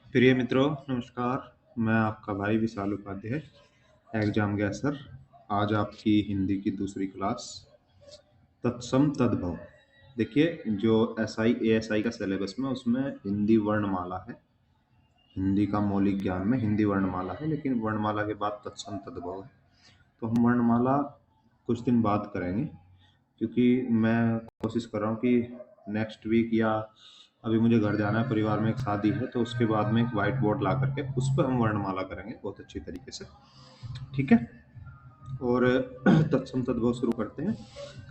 प्रिय मित्रों, नमस्कार। मैं आपका भाई विशाल उपाध्याय, एग्जाम गैसर। आज आपकी हिंदी की दूसरी क्लास, तत्सम तद्भव। देखिए, जो एसआई एएसआई का सिलेबस में उसमें हिंदी वर्णमाला है। हिंदी का मौलिक ज्ञान में हिंदी वर्णमाला है, लेकिन वर्णमाला के बाद तत्सम तद्भव है। तो हम वर्णमाला कुछ दिन बाद करेंगे, क्योंकि मैं कोशिश कर रहा हूँ कि नेक्स्ट वीक या अभी मुझे घर जाना है, परिवार में एक शादी है, तो उसके बाद में एक व्हाइट बोर्ड ला करके उस पर हम वर्णमाला करेंगे बहुत अच्छी तरीके से। ठीक है। और तत्सम तद्भव शुरू करते हैं।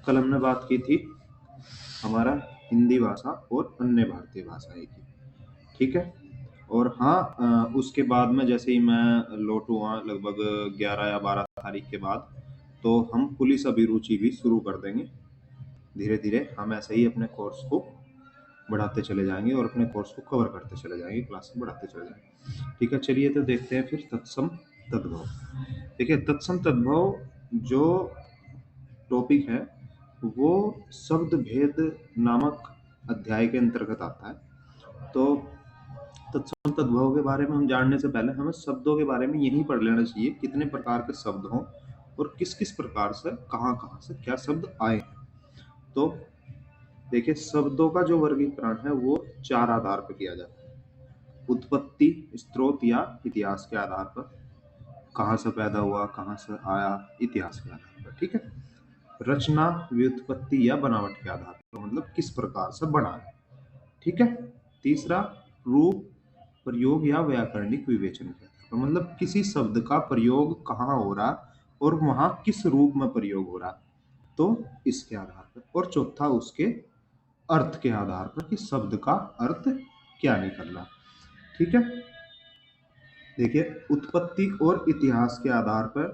कल हमने बात की थी हमारा हिंदी भाषा और अन्य भारतीय भाषाएं की। ठीक है। और हाँ, उसके बाद में जैसे ही मैं लौटूँगा लगभग 11 या 12 तारीख के बाद, तो हम पुलिस अभिरुचि भी शुरू कर देंगे। धीरे धीरे हम ऐसे ही अपने कोर्स को बढ़ाते चले जाएंगे और अपने कोर्स को कवर करते चले जाएंगे, क्लास को बढ़ाते चले जाएंगे। ठीक है, चलिए तो देखते हैं फिर तत्सम तद्भव। देखिए, तत्सम तद्भव जो टॉपिक है वो शब्द भेद नामक अध्याय के अंतर्गत आता है। तो तत्सम तद्भव के बारे में हम जानने से पहले हमें शब्दों के बारे में यही पढ़ लेना चाहिए, कितने प्रकार के शब्द हों और किस किस प्रकार से कहाँ कहाँ से क्या शब्द आए हैं। तो देखिए, शब्दों का जो वर्गीकरण है वो 4 आधार पर किया जाता है। उत्पत्ति, स्रोत या इतिहास के आधार पर, कहाँ से पैदा हुआ, कहाँ से आया, इतिहास के आधार पर। ठीक है। रचना, व्युत्पत्ति या बनावट के आधार पर, मतलब किस प्रकार से बना है। ठीक है। तीसरा, रूप, प्रयोग या व्याकरणिक विवेचन के आधार पर, मतलब किसी शब्द का प्रयोग कहाँ हो रहा और वहां किस रूप में प्रयोग हो रहा, तो इसके आधार पर। और चौथा, उसके अर्थ के आधार पर कि शब्द का अर्थ क्या निकल रहा। ठीक है। देखिए, उत्पत्ति और इतिहास के आधार पर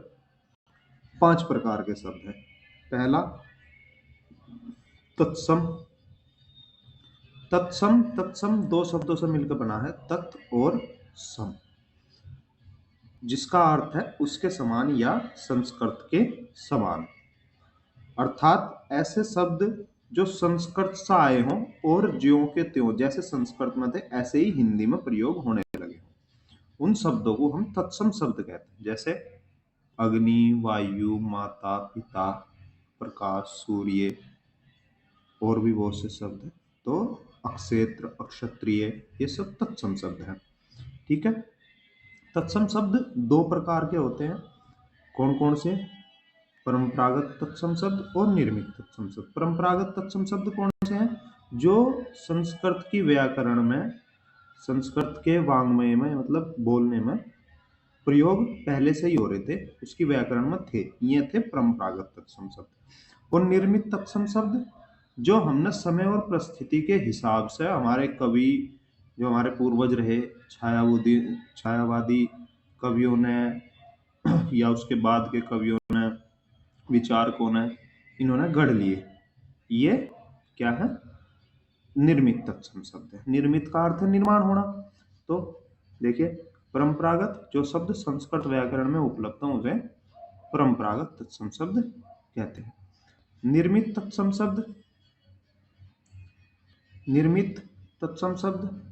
5 प्रकार के शब्द हैं। पहला, तत्सम। तत्सम तत्सम 2 शब्दों से मिलकर बना है, तत् और सम, जिसका अर्थ है उसके समान या संस्कृत के समान। अर्थात ऐसे शब्द जो संस्कृत से आए हों और ज्यों के त्यों जैसे संस्कृत में थे ऐसे ही हिंदी में प्रयोग होने लगे हों, उन शब्दों को हम तत्सम शब्द कहते हैं। जैसे अग्नि, वायु, माता, पिता, प्रकाश, सूर्य, और भी बहुत से शब्द हैं। तो अक्षेत्र, अक्षत्रिय, ये सब तत्सम शब्द हैं। ठीक है। तत्सम शब्द 2 प्रकार के होते हैं। कौन कौन से? परंपरागत तत्सम शब्द और निर्मित तत्सम शब्द। परंपरागत तत्सम शब्द कौन से हैं? जो संस्कृत की व्याकरण में, संस्कृत के वाङ्मय में, मतलब बोलने में प्रयोग पहले से ही हो रहे थे, उसकी व्याकरण में थे, ये थे परंपरागत तत्सम शब्द। और निर्मित तत्सम शब्द जो हमने समय और परिस्थिति के हिसाब से हमारे कवि, जो हमारे पूर्वज रहे, छायावादी कवियों ने या उसके बाद के कवियों ने, विचारकों ने, इन्होंने गढ़ लिए, ये क्या है? निर्मित तत्सम शब्द है। निर्मित का अर्थ है निर्माण होना। तो देखिए, परंपरागत जो शब्द संस्कृत व्याकरण में उपलब्ध हैं उसे परंपरागत तत्सम शब्द कहते हैं। निर्मित तत्सम शब्द, निर्मित तत्सम शब्द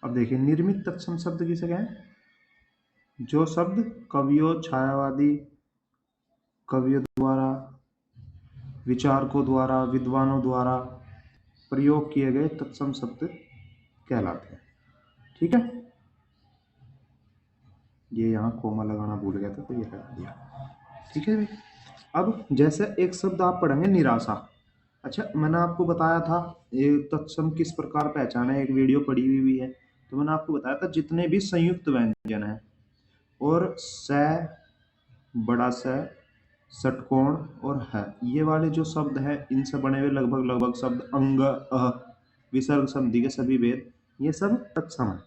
अब देखिए, निर्मित तत्सम शब्द किसे कहें? जो शब्द कवियों, छायावादी कवियों द्वारा, विचारकों द्वारा, विद्वानों द्वारा प्रयोग किए गए तत्सम शब्द कहलाते हैं। ठीक है। ये यहाँ कोमा लगाना भूल गया था तो ये लगा दिया। ठीक है भाई। अब जैसे एक शब्द आप पढ़ेंगे, निराशा। अच्छा, मैंने आपको बताया था ये तत्सम किस प्रकार पहचाना है, एक वीडियो पड़ी हुई भी है। तो मैंने आपको बताया था जितने भी संयुक्त व्यंजन हैं और स, बड़ा स, षटकोण और है, ये वाले जो शब्द हैं, इनसे बने हुए लगभग लगभग शब्द, अंग, विसर्ग, संधि के सभी भेद, ये सब तत्सम है।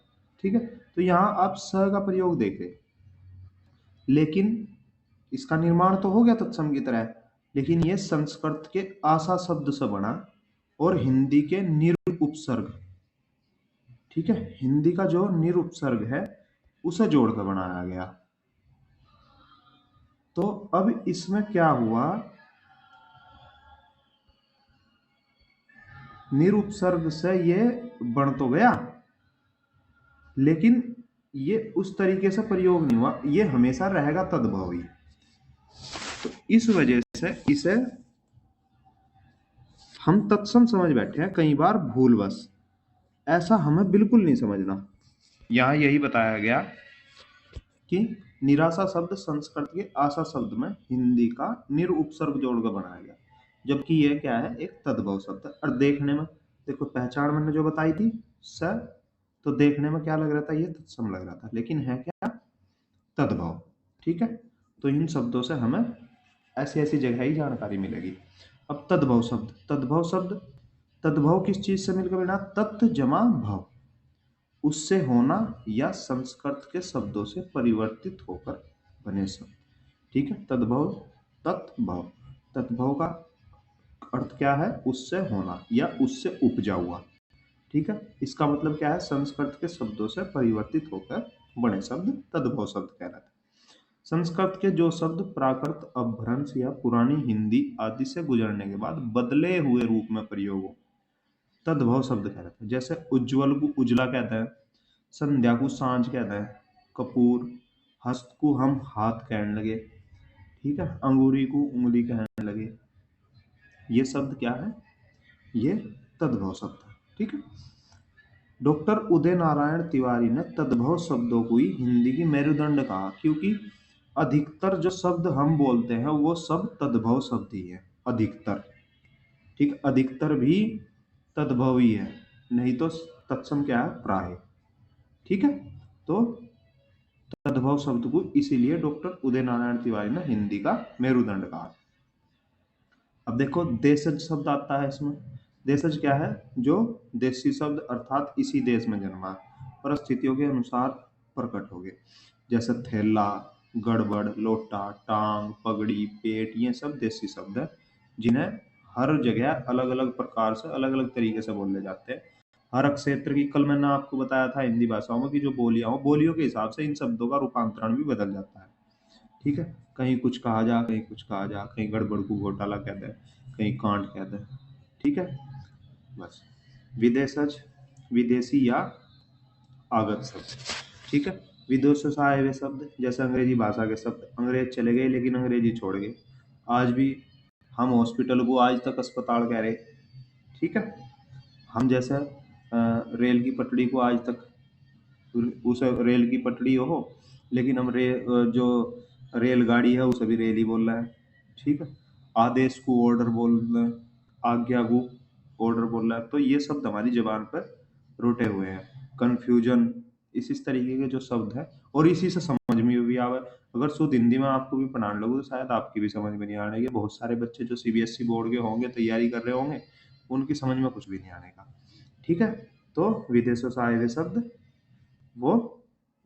ठीक है। तो यहाँ आप स का प्रयोग देखें, लेकिन इसका निर्माण तो हो गया तत्सम की तरह, लेकिन ये संस्कृत के आशा शब्द से बना, और हिंदी के निरुपसर्ग, ठीक है, हिंदी का जो निरुपसर्ग है उसे जोड़कर बनाया गया। तो अब इसमें क्या हुआ, निरुपसर्ग से ये बन तो गया, लेकिन ये उस तरीके से प्रयोग नहीं हुआ, ये हमेशा रहेगा तद्भवी। तो इस वजह से इसे हम तत्सम समझ बैठे हैं, कई बार भूलवश। ऐसा हमें बिल्कुल नहीं समझना। यहां यही बताया गया कि निराशा शब्द संस्कृत के आशा शब्द में हिंदी का निरुपसर्ग जोड़कर बनाया गया, जबकि यह क्या है, एक तद्भव शब्द है। और देखने में देखो, पहचान मैंने जो बताई थी स, तो देखने में क्या लग रहा था, ये तत्सम लग रहा था, लेकिन है क्या, तद्भव। ठीक है, तो इन शब्दों से हमें ऐसी ऐसी जगह ही जानकारी मिलेगी। अब तद्भव शब्द, तद्भव शब्द, तद्भव किस चीज से मिलकर बना, तत् जमा भव, उससे होना या संस्कृत के शब्दों से परिवर्तित होकर बने शब्द। ठीक है, तद्भव, तत्भव, तत्भव का अर्थ क्या है, उससे होना या उससे उपजा हुआ। ठीक है, इसका मतलब क्या है, संस्कृत के शब्दों से परिवर्तित होकर बने शब्द तद्भव शब्द कहलाते हैं। संस्कृत के जो शब्द प्राकृत, अपभ्रंश या पुरानी हिंदी आदि से गुजरने के बाद बदले हुए रूप में प्रयोग हो, तद्भव शब्द कहलाते हैं। जैसे उज्ज्वल को उजला कहते हैं, संध्या को सांझ कहते हैं, कपूर, हस्त को हम हाथ कहने लगे, ठीक है, अंगूरी को उंगली कहने लगे। ये शब्द क्या है, ये तद्भव शब्द है। ठीक है, डॉक्टर उदय नारायण तिवारी ने तद्भव शब्दों को ही हिंदी की मेरुदंड कहा, क्योंकि अधिकतर जो शब्द हम बोलते हैं वो सब तद्भव शब्द ही है, अधिकतर। ठीक, अधिकतर भी तद्भव ही है, नहीं तो तत्सम क्या है, प्राय। ठीक है, तो तद्भव शब्द को इसीलिए डॉक्टर उदय नारायण तिवारी ने हिंदी का मेरुदंड कहा। अब देखो, देशज शब्द आता है इसमें। देशज क्या है, जो देशी शब्द अर्थात इसी देश में जन्मा, परिस्थितियों के अनुसार प्रकट हो गए। जैसे थैला, गड़बड़, लोटा, टांग, पगड़ी, पेट, ये सब देशी शब्द है, जिन्हें हर जगह अलग अलग प्रकार से अलग अलग तरीके से बोले जाते हैं। हर क्षेत्र की, कल मैंने आपको बताया था हिंदी भाषाओं में कि जो बोलियां हो, बोलियों के हिसाब से इन शब्दों का रूपांतरण भी बदल जाता है। ठीक है, कहीं कुछ कहा जा, कहीं कुछ कहा जा, कहीं गड़बड़ को घोटाला कहते हैं, कहीं कांड कहते हैं। ठीक है, बस। विदेशज, विदेशी या आगत शब्द। ठीक है, विदेशों से आए हुए शब्द, जैसे अंग्रेजी भाषा के शब्द, अंग्रेज चले गए लेकिन अंग्रेजी छोड़ गए। आज भी हम हॉस्पिटल को आज तक अस्पताल कह रहे। ठीक है, हम जैसे रेल की पटड़ी को आज तक उस रेल की पटड़ी हो, लेकिन हम जो रेलगाड़ी है उसे भी रेल ही बोल रहे हैं। ठीक है, आदेश को ऑर्डर बोल रहे हैं, आज्ञा को ऑर्डर बोल रहा है। तो ये शब्द हमारी जबान पर रुटे हुए हैं। कंफ्यूजन, इस तरीके के जो शब्द है, और इसी से समझ में भी आवे। अगर शुद्ध हिंदी में आपको भी पढ़ाने लगो तो शायद आपकी भी समझ में नहीं आने के। बहुत सारे बच्चे जो सीबीएसई बोर्ड के होंगे, तैयारी कर रहे होंगे, उनकी समझ में कुछ भी नहीं आने का। ठीक है, तो विदेशों से आए हुए शब्द वो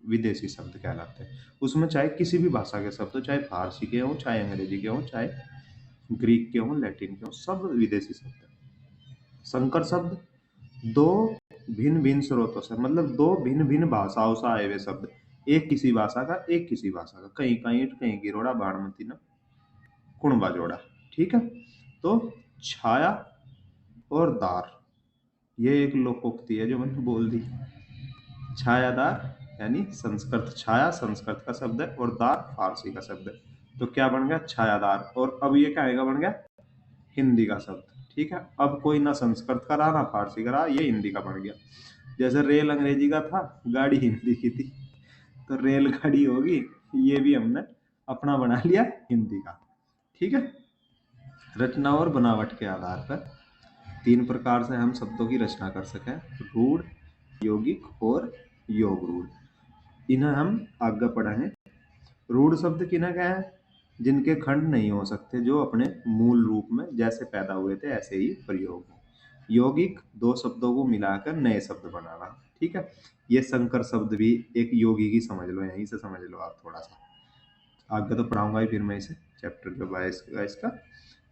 विदेशी शब्द कहलाते हैं। उसमें चाहे किसी भी भाषा के शब्द हो, चाहे फारसी के हों, चाहे अंग्रेजी के हों, चाहे ग्रीक के हों, लैटिन के हों, सब विदेशी शब्द है। संकर शब्द, दो भिन्न भिन्न स्रोतों से, मतलब दो भिन्न भिन्न भाषाओं से आए हुए शब्द, एक किसी भाषा का, एक किसी भाषा का, कहीं कहीं कहीं गिरोड़ा, बाड़मती न कुणबा जोड़ा। ठीक है, तो छाया और दार, ये एक लोकोक्ति है जो मैंने बोल दी। छायादार यानी संस्कृत, छाया संस्कृत का शब्द है और दार फारसी का शब्द है। तो क्या बन गया, छायादार। और अब ये क्या आएगा, बन गया हिंदी का शब्द। ठीक है, अब कोई ना संस्कृत का रहा ना फारसी का रहा, ये हिंदी का बन गया। जैसे रेल अंग्रेजी का था, गाड़ी हिंदी की थी, तो रेलगाड़ी होगी, ये भी हमने अपना बना लिया हिंदी का। ठीक है, रचना और बनावट के आधार पर तीन प्रकार से हम शब्दों की रचना कर सकें, रूढ़, यौगिक और योग रूढ़। इन्हें हम आगे पढ़ेंगे। रूढ़ शब्द किन्हें कहा है, जिनके खंड नहीं हो सकते, जो अपने मूल रूप में जैसे पैदा हुए थे ऐसे ही प्रयोग हो। यौगिक, दो शब्दों को मिलाकर नए शब्द बनाना। ठीक है, ये संकर शब्द भी एक योगी की समझ लो, यहीं से समझ लो आप थोड़ा सा। आगे तो पढ़ाऊंगा ही फिर मैं इसे, चैप्टर जो 22 का इसका।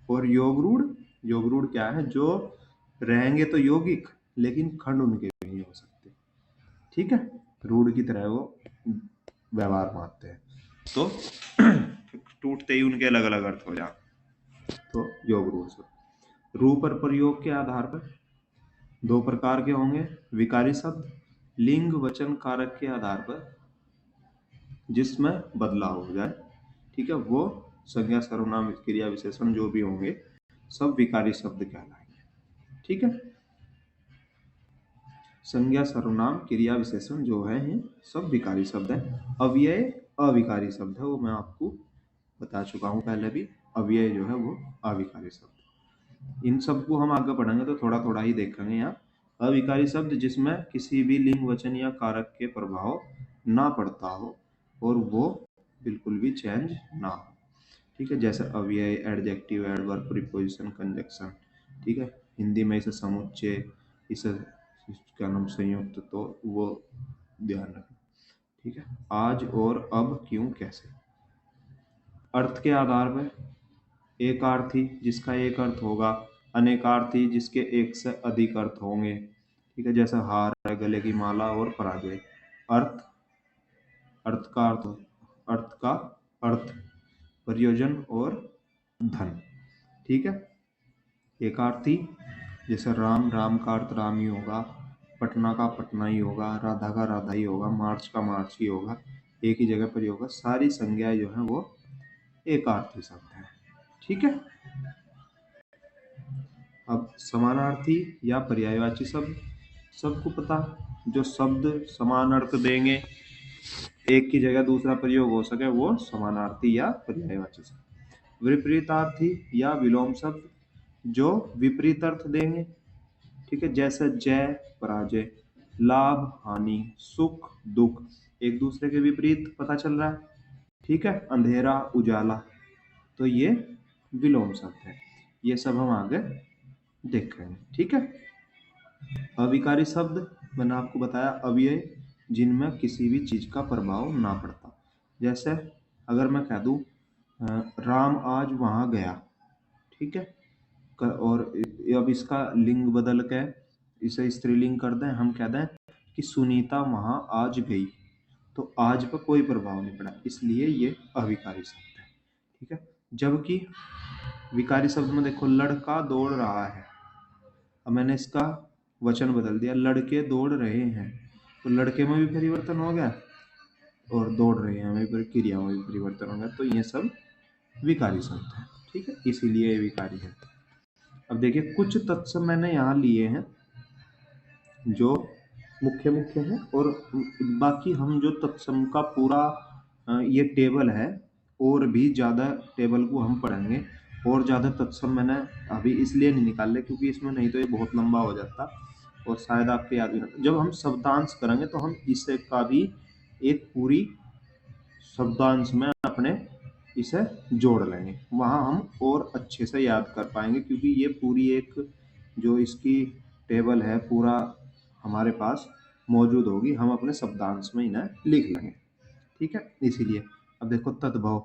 और योग रूढ़, योग रूढ़ क्या है, जो रहेंगे तो यौगिक, लेकिन खंड उनके नहीं हो सकते। ठीक है, रूढ़ की तरह वो व्यवहार मानते हैं, तो टूटते ही उनके अलग अलग अर्थ हो जाए। तो योग रूढ़ शब्द रू पर प्रयोग के आधार पर दो प्रकार के होंगे। विकारी शब्द लिंग वचन कारक के आधार पर जिसमें बदलाव हो जाए, ठीक है, वो संज्ञा सर्वनाम क्रिया विशेषण जो भी होंगे सब विकारी शब्द कहलाएंगे। ठीक है, संज्ञा सर्वनाम क्रिया विशेषण जो है सब विकारी शब्द है। अव्यय अविकारी शब्द है, वो मैं आपको बता चुका हूँ पहले भी। अव्यय जो है वो अविकारी शब्द। इन सबको हम आगे पढ़ेंगे तो थोड़ा थोड़ा ही देखेंगे। यहाँ अविकारी शब्द जिसमें किसी भी लिंग वचन या कारक के प्रभाव ना पड़ता हो और वो बिल्कुल भी चेंज ना हो। ठीक है, जैसे अव्यय, एडजेक्टिव, एडवर्ब, प्रीपोजिशन, कंजक्शन। ठीक है, हिंदी में इसे समुच्चय, इसे क्या नाम संयुक्त, तो वो ध्यान रखें। ठीक है, आज और अब, क्यों, कैसे। अर्थ के आधार पर एकार्थी जिसका एक अर्थ होगा, अनेकार्थी जिसके एक से अधिक अर्थ होंगे। ठीक है, जैसे हार है, गले की माला और पराजय। अर्थ, अर्थ का अर्थ, अर्थ का अर्थ, प्रयोजन और धन। ठीक है, एकार्थी जैसे राम, राम का अर्थ राम ही होगा, पटना का पटना ही होगा, राधा का राधा ही होगा, मार्च का मार्च ही होगा, एक ही जगह पर ही होगा। सारी संज्ञाएं जो है वो एकार्थी शब्द है। ठीक है, अब समानार्थी या पर्यायवाची शब्द, सबको पता, जो शब्द समान अर्थ देंगे, एक की जगह दूसरा प्रयोग हो सके, वो समानार्थी या पर्यायवाची शब्द। विपरीतार्थी या विलोम शब्द जो विपरीत अर्थ देंगे। ठीक है, जैसे जय, पराजय, लाभ, हानि, सुख, दुख, एक दूसरे के विपरीत पता चल रहा है। ठीक है, अंधेरा, उजाला, तो ये विलोम शब्द है। ये सब हम आगे देख रहे हैं। ठीक है, अविकारी शब्द मैंने आपको बताया, अव्यय जिनमें किसी भी चीज का प्रभाव ना पड़ता। जैसे अगर मैं कह दूं राम आज वहां गया, ठीक है, और अब इसका लिंग बदल के इसे स्त्रीलिंग कर दें, हम कह दें कि सुनीता वहां आज गई, तो आज पर कोई प्रभाव नहीं पड़ा, इसलिए ये अविकारी शब्द है। ठीक है, जबकि विकारी शब्द में देखो, लड़का दौड़ रहा है, अब मैंने इसका वचन बदल दिया, लड़के दौड़ रहे हैं, तो लड़के में भी परिवर्तन हो गया और दौड़ रहे हैं में भी, क्रिया में भी परिवर्तन हो गया, तो ये सब विकारी शब्द है। ठीक है, इसीलिए ये विकारी है। अब देखिए, कुछ तत्सम मैंने यहाँ लिए हैं जो मुख्य मुख्य हैं, और बाकी हम जो तत्सम का पूरा ये टेबल है, और भी ज़्यादा टेबल को हम पढ़ेंगे, और ज़्यादा तत्सम मैंने अभी इसलिए नहीं निकाले क्योंकि इसमें नहीं तो ये बहुत लंबा हो जाता और शायद आपके याद नहीं। जब हम शब्दांश करेंगे तो हम इसे का भी एक पूरी शब्दांश में अपने इसे जोड़ लेंगे, वहाँ हम और अच्छे से याद कर पाएंगे, क्योंकि ये पूरी एक जो इसकी टेबल है पूरा हमारे पास मौजूद होगी, हम अपने शब्दांश में इन्हें लिख लेंगे। ठीक है, इसीलिए अब देखो, तद्भव,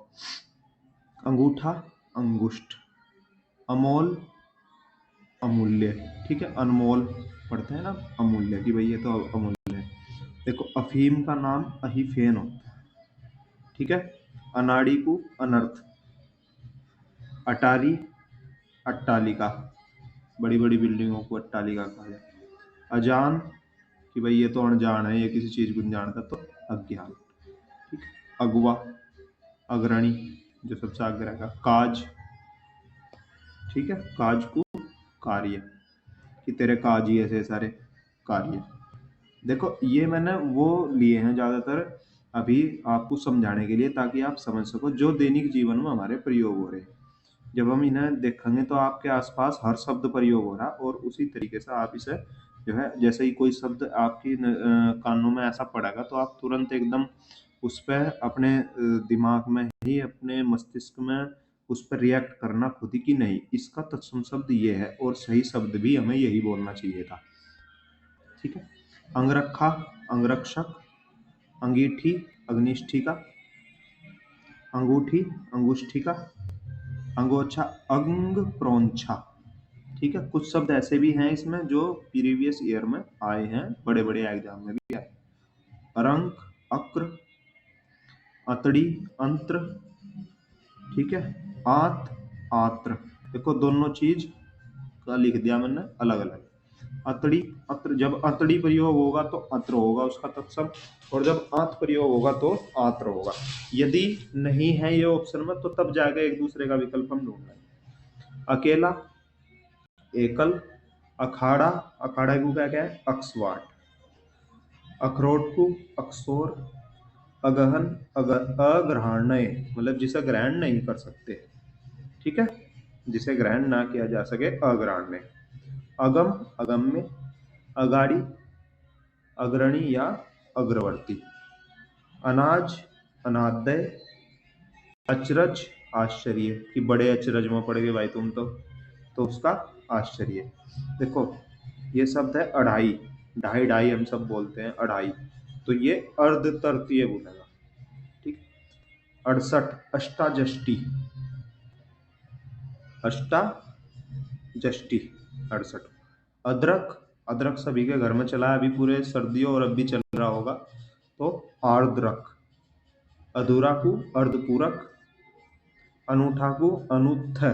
अंगूठा, अंगुष्ठ, अमोल, अमूल्य। ठीक है, अनमोल पढ़ते हैं ना, अमूल्य, कि भाई ये तो अमूल्य है। देखो, अफीम का नाम अहिफेन होता है। ठीक है, अनाड़ी को अनर्थ, अटारी, अट्टालिका, बड़ी बड़ी बिल्डिंगों को अट्टालिका कहा जाए। अजान, कि भाई ये तो अनजान है, ये किसी चीज को नहीं जानता, तो अज्ञान। ठीक है, अगवा, अग्रणी, जो सबसे आगे रहेगा। काज, ठीक है, काज को कार्य, कि तेरे काज ही ऐसे सारे कार्य। देखो, ये मैंने वो लिए हैं ज्यादातर अभी आपको समझाने के लिए, ताकि आप समझ सको जो दैनिक जीवन में हमारे प्रयोग हो रहे हैं। जब हम इन्हें देखेंगे तो आपके आसपास हर शब्द प्रयोग हो रहा, और उसी तरीके से आप इसे जो है, जैसे ही कोई शब्द आपकी कानों में ऐसा पड़ेगा तो आप तुरंत एकदम उस पर अपने दिमाग में ही, अपने मस्तिष्क में उस पर रिएक्ट करना खुद ही, कि नहीं, इसका तत्सम शब्द ये है और सही शब्द भी हमें यही बोलना चाहिए था। ठीक है, अंगरखा, अंगरक्षक, अंगीठी, अग्निष्ठिका, अंगूठी, अंगुष्ठिका, अंगोछा, अंग प्रोंछा। ठीक है, कुछ शब्द ऐसे भी हैं इसमें जो प्रीवियस ईयर में आए हैं, बड़े बड़े एग्जाम में भी आए। अरंक, अक्र, अतड़ी, अंत्र, ठीक है, आत, आत्र। देखो दोनों चीज का लिख दिया मैंने अलग अलग। अतड़ी, अत्र, जब अतड़ी प्रयोग होगा तो अत्र होगा उसका तत्सम, और जब आत प्रयोग होगा तो आत्र होगा। यदि नहीं है ये ऑप्शन में तो तब जाएगा एक दूसरे का विकल्प हम ढूंढ लेंगे। अकेला, एकल, अखाड़ा, अखाड़ा को क्या क्या है, अक्सवाट, अखरोट को अक्सोर, अगहन, अग्रहणय, मतलब जिसे ग्रहण नहीं कर सकते, ठीक है, जिसे ग्रहण ना किया जा सके, अग्रहण्य। अगम, अगम्य, अगाड़ी, अग्रणी या अग्रवर्ती। अनाज, अनाद्य, अचरज, आश्चर्य, कि बड़े अचरज में पड़ गए भाई तुम तो उसका आश्चर्य। देखो ये शब्द है अढ़ाई, ढाई ढाई हम सब बोलते हैं अढ़ाई, तो ये अर्ध तृतीय बोलेगा, ठीक। 68, अष्टाजष्टी, अष्टाजष्टी 68। अदरक, अदरक सभी के घर में चला है अभी पूरे सर्दियों और अब भी चल रहा होगा, तो आर्द्रक। अधूरा को अर्धपूरक, अनूठा को अनूठ।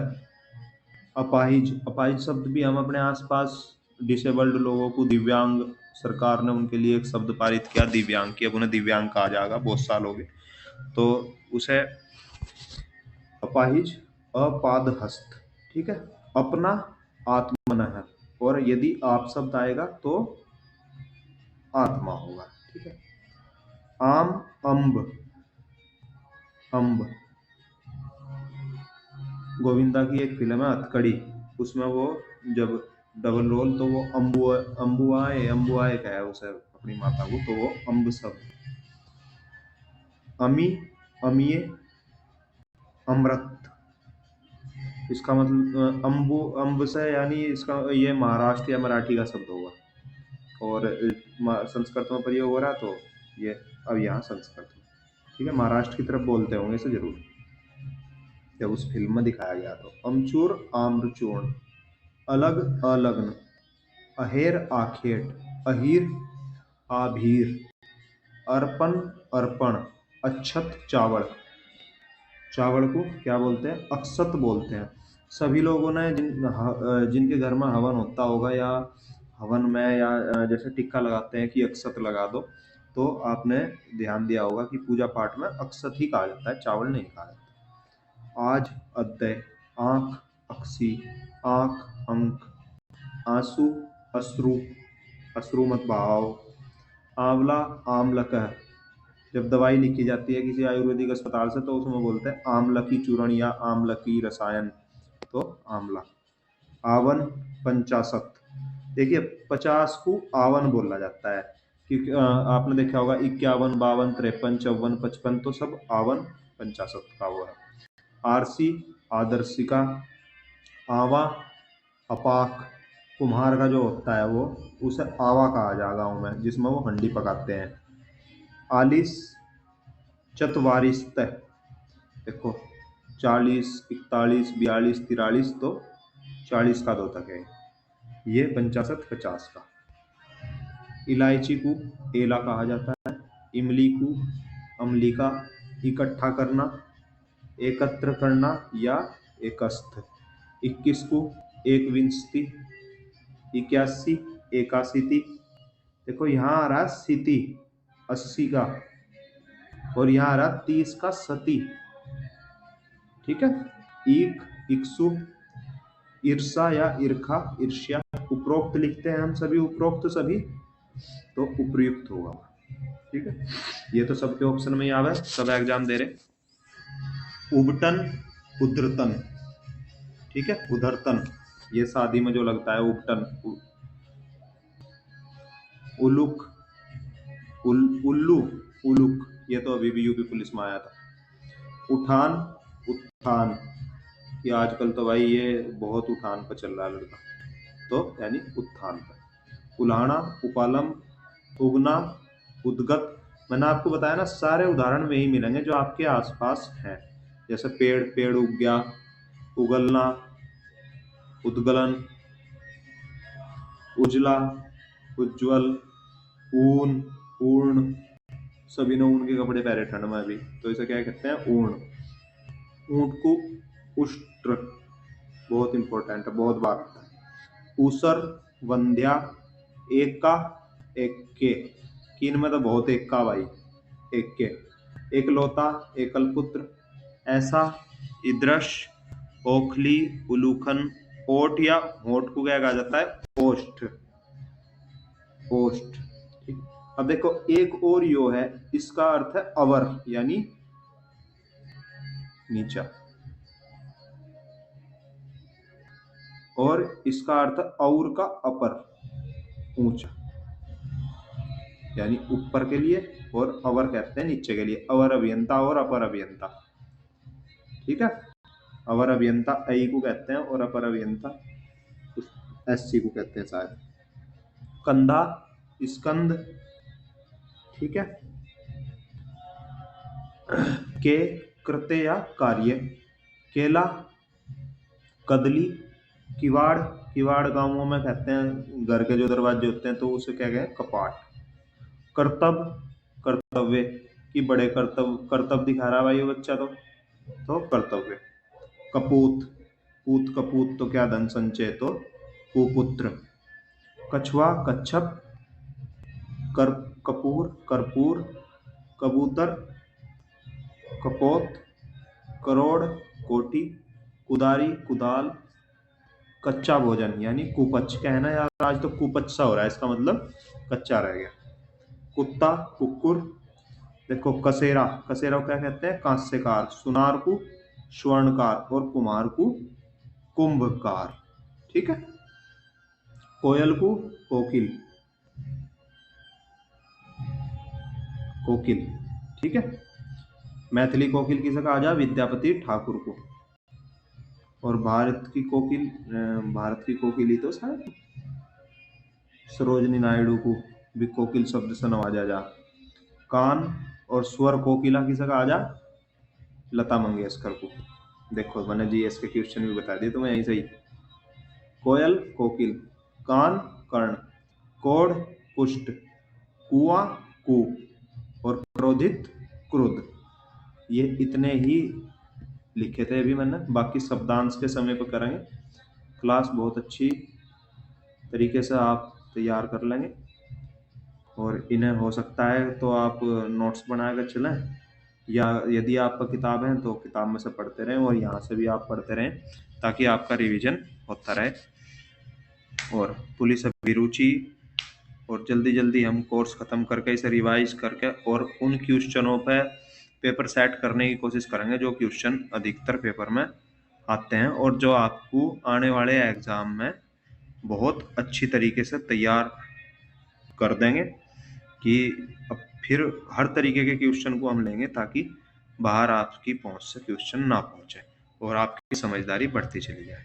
अपाहिज, अपाहिज शब्द भी हम अपने आसपास डिसेबल्ड लोगों को, दिव्यांग, सरकार ने उनके लिए एक शब्द पारित किया दिव्यांग की, अब उन्हें दिव्यांग कहा जाएगा, बहुत साल हो गए, तो उसे अपाहिज। अपादहस्त, ठीक है, अपना, आत्मनः, और यदि आप शब्द आएगा तो आत्मा होगा, ठीक है। आम, अम्ब, अम्ब, गोविंदा की एक फिल्म है हथकड़ी, उसमें वो जब डबल रोल तो वो अम्बुआए कहा है उसे अपनी माता को, तो वो अम्ब शब्द। अमी, अमीय, अमृत, इसका मतलब अम्ब से, यानी इसका ये महाराष्ट्र या मराठी का शब्द होगा, और संस्कृत में प्रयोग हो रहा तो ये अब यहाँ संस्कृत में, ठीक है, महाराष्ट्र की तरफ बोलते होंगे इसे जरूर, जब उस फिल्म में दिखाया गया। तो अमचूर, आम्रचूर्ण, अलग, अलग्न, अहेर, आखेट, अहीर, आभीर, अर्पण, अर्पण, अक्षत, चावल, चावल को क्या बोलते हैं, अक्षत बोलते हैं। सभी लोगों ने जिनके घर में हवन होता होगा, या हवन में, या जैसे टिक्का लगाते हैं कि अक्षत लगा दो, तो आपने ध्यान दिया होगा कि पूजा पाठ में अक्षत ही कहा जाता है, चावल नहीं कहा जाता। आज, अद्वय, आंख, अक्सी, आंख, अंक, आंसू, अश्रु, अश्रु मत बहाओ। आंवला, आमलकह, जब दवाई लिखी जाती है किसी आयुर्वेदिक अस्पताल से तो उसमें बोलते हैं आमलकी चूर्ण या आमलकी रसायन, तो आंवला। आवन, पंचाशत, देखिए 50 को आवन बोला जाता है, क्योंकि आपने देखा होगा 51, 52, 53, 54, 55, तो सब आवन पंचाशत का हुआ है। आरसी, आदर्शिका, आवा, अपाक, कुम्हार का जो होता है वो, उसे आवा कहा जाएगा गाँव में, जिसमें वो हंडी पकाते हैं। आलिस, चतवारिस्त, देखो 40, 41, 42, 43, तो 40 का 2 तक है, ये 50, 50 का। इलायची को एला कहा जाता है, इमली को अमलिका, इकट्ठा करना, एकत्र करना या एकस्थ। 21 को एकविंशति, 81, एकाशीति, देखो यहाँ आ रहा सिति 80 का, और यहाँ आ रहा 30 का सती, ठीक है। ईक, इक्सु, ईर्षा या ईर्खा, ईर्ष्या, उपरोक्त लिखते हैं हम सभी, उपरोक्त सभी, तो उपयुक्त होगा, ठीक है। ये तो सबके ऑप्शन में ही आवे, सब एग्जाम दे रहे। उबटन, उद्रतन, ठीक है, उधरतन, ये शादी में जो लगता है उबटन। उलुक, उल्लू, उलुक, ये तो अभी भी यूपी पुलिस में आया था। उठान, उत्थान, ये आजकल तो भाई ये बहुत उठान पर चल रहा है लड़का, तो यानी उत्थान पर। उल्हाना, उपालम, उगना, उद्गत, मैंने आपको बताया ना सारे उदाहरण में ही मिलेंगे जो आपके आसपास हैं, जैसे पेड़, पेड़ उग गया, उगलना, उद्गलन, उजला, उज्ज्वल, ऊन, ऊर्ण, सभी ने ऊन के कपड़े पहने ठंड में भी, तो इसे क्या कहते हैं? ऊर्ण। ऊंट को उष्ट्र, बहुत इंपॉर्टेंट है, बहुत बार आता है। ऊसर, वंध्या, एका, एक्के, किन में तो बहुत एक्का भाई, एक्के, एकलौता, एकल पुत्र, ऐसा, ईदृश, ओखली, उलूखन, ओट या होठ को क्या कहा जाता है? ओष्ठ, ओष्ठ। ठीक, अब देखो एक और यो है, इसका अर्थ है अवर यानी नीचा, और इसका अर्थ और का अपर, ऊंचा, यानी ऊपर के लिए, और अवर कहते हैं नीचे के लिए, अवर अभियंता और अपर अभियंता। ठीक है, अवर अभियंता आई को कहते हैं और अपर अभियंता एससी को कहते हैं शायद। कंधा, स्कंद, ठीक है। के, कृत्य या कार्य, केला, कदली, किवाड़, किवाड़ गांवों में कहते हैं घर के जो दरवाजे होते हैं तो उसे क्या कहते हैं? कपाट। कर्तव्य, कर्तव्य कि बड़े कर्तव्य, कर्तव्य दिखा रहा भाई ये बच्चा, तो कर्तव्य। कपूत, पूत कपूत तो क्या धन संचय, तो कुपुत्र। कछुआ, कच्छप, कर, कपूर, कर्पूर, कबूतर, कपोत, करोड़, कोटी, कुदारी, कुदाल, कच्चा भोजन यानी कुपच। कहना यार आज तो कुपच सा हो रहा है, इसका मतलब कच्चा रह गया। कुत्ता, कुकुर। देखो कसेरा, कसेरा को क्या कहते हैं? कांस्यकार। सुनार को स्वर्णकार और कुम्हार को कुंभकार। ठीक है। कोयल को कोकिल, कोकिल। ठीक है। मैथिली कोकिल किसे कहा जा? विद्यापति ठाकुर को। और भारत की कोकिल, भारत की कोकिल ही तो शायद सरोजनी नायडू को भी कोकिल शब्द से नवाजा जा। कान और स्वर कोकिला किसे कहा जा? लता मंगेशकर को। देखो मैंने जीएस के क्वेश्चन भी बता दिए तुम्हें यहीं से ही। कोयल कोकिल, कान कर्ण, कोढ़ कुष्ठ, कुआं कूप और क्रोधित क्रुद्ध। ये इतने ही लिखे थे अभी मैंने, बाकी शब्दांश के समय पर करेंगे। क्लास बहुत अच्छी तरीके से आप तैयार कर लेंगे, और इन्हें हो सकता है तो आप नोट्स बनाकर चलें, या यदि आपका किताब है तो किताब में से पढ़ते रहें, और यहाँ से भी आप पढ़ते रहें ताकि आपका रिवीजन होता रहे। और पुलिस अभिरुचि, और जल्दी जल्दी हम कोर्स ख़त्म करके इसे रिवाइज करके और उन क्वेश्चनों पे पेपर सेट करने की कोशिश करेंगे जो क्वेश्चन अधिकतर पेपर में आते हैं, और जो आपको आने वाले एग्ज़ाम में बहुत अच्छी तरीके से तैयार कर देंगे, कि अब फिर हर तरीके के क्वेश्चन को हम लेंगे ताकि बाहर आपकी पहुंच से क्वेश्चन ना पहुंचे और आपकी समझदारी बढ़ती चली जाए।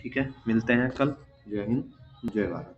ठीक है, मिलते हैं कल। जय हिंद, जय भारत।